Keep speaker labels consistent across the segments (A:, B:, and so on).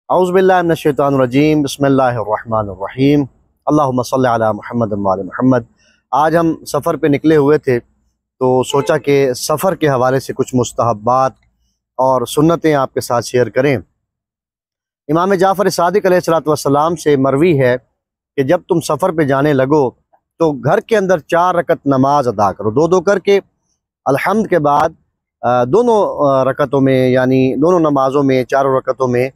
A: औज़ुबिल्लाहि मिनश्शैतानिर्रजीम बिस्मिल्लाहिर्रहमानिर्रहीम अल्लाहुम्मा सल्लि अला मुहम्मद व आले मुहम्मद। आज हम सफ़र पे निकले हुए थे तो सोचा कि सफ़र के हवाले से कुछ मुस्तहब्बात और सुन्नतें आपके साथ शेयर करें। इमाम जाफ़र सादिक़ अलैहिस्सलाम से मरवी है कि जब तुम सफ़र पे जाने लगो तो घर के अंदर 4 रकत नमाज अदा करो, दो दो करके। अल्हम्द के बाद दोनों रकतों में यानी दोनों नमाज़ों में चारों रकतों में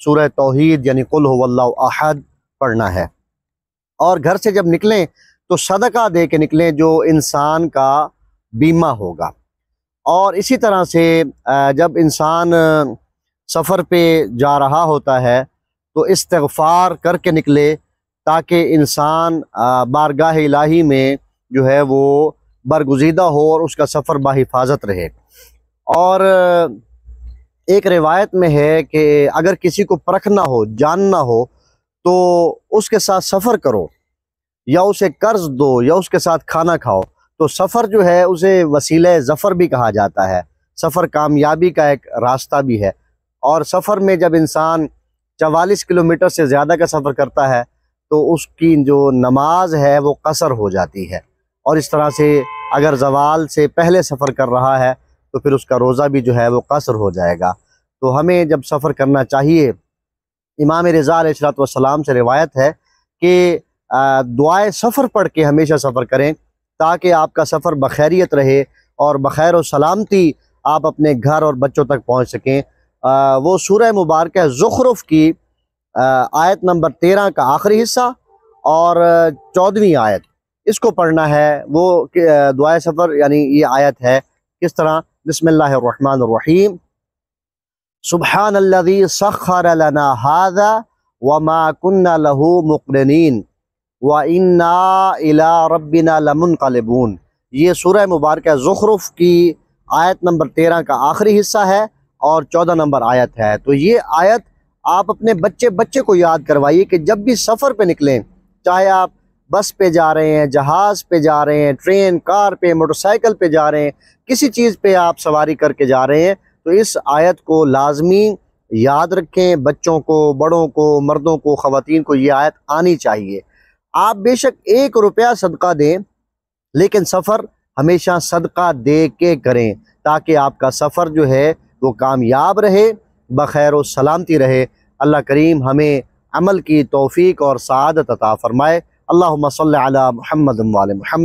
A: सूरह तौहीद यानी कुल हुवल्लाहु अहद पढ़ना है। और घर से जब निकलें तो सदका दे के निकलें जो इंसान का बीमा होगा। और इसी तरह से जब इंसान सफ़र पे जा रहा होता है तो इस्तिग़फ़ार करके निकले ताकि इंसान बारगाह इलाही में जो है वो बरगुज़ीदा हो और उसका सफ़र बाहिफाजत रहे। और एक रिवायत में है कि अगर किसी को परखना हो, जानना हो, तो उसके साथ सफ़र करो या उसे कर्ज दो या उसके साथ खाना खाओ। तो सफ़र जो है उसे वसीले ज़फ़र भी कहा जाता है। सफ़र कामयाबी का एक रास्ता भी है। और सफ़र में जब इंसान 44 किलोमीटर से ज़्यादा का सफ़र करता है तो उसकी जो नमाज है वो कसर हो जाती है। और इस तरह से अगर ज़वाल से पहले सफ़र कर रहा है तो फिर उसका रोज़ा भी जो है वो कसर हो जाएगा। तो हमें जब सफ़र करना चाहिए, इमाम रिज़ा अलैहिस्सलाम से रिवायत है कि दुआए सफ़र पढ़ के हमेशा सफ़र करें ताकि आपका सफ़र बखैरियत रहे और बखैर और सलामती आप अपने घर और बच्चों तक पहुँच सकें। वो सूरह मुबारक ज़ुख़रुफ़ की आयत नंबर 13 का आखिरी हिस्सा और 14वीं आयत, इसको पढ़ना है। वो दुआए सफ़र यानी ये आयत है किस तरह, बिस्मिल्लाहिर्रहमानिर्रहीम सुब्हानल्लज़ी सख़्ख़र लना हाज़ा व मा कुन्ना लहू मुक़रिनीन व इन्ना इला रब्बिना लमुनक़लिबून। ये सूरह मुबारक ज़ुख़रुफ़ की आयत नंबर 13 का आखिरी हिस्सा है और 14 नंबर आयत है। तो ये आयत आप अपने बच्चे को याद करवाइए कि जब भी सफ़र पे निकलें, चाहे आप बस पे जा रहे हैं, जहाज़ पे जा रहे हैं, ट्रेन, कार पे, मोटरसाइकिल पे जा रहे हैं, किसी चीज़ पे आप सवारी करके जा रहे हैं, तो इस आयत को लाजमी याद रखें। बच्चों को, बड़ों को, मर्दों को, ख़वातीन को ये आयत आनी चाहिए। आप बेशक 1 रुपया सदका दें लेकिन सफ़र हमेशा सदका दे के करें ताकि आपका सफ़र जो है वो कामयाब रहे, बखैर और सलामती रहे। अल्लाह करीम हमें अमल की तौफ़ीक और सआदत अता फ़रमाए। अल्लाहुम्मा सल्लि अला मुहम्मद व आले मुहम्मद।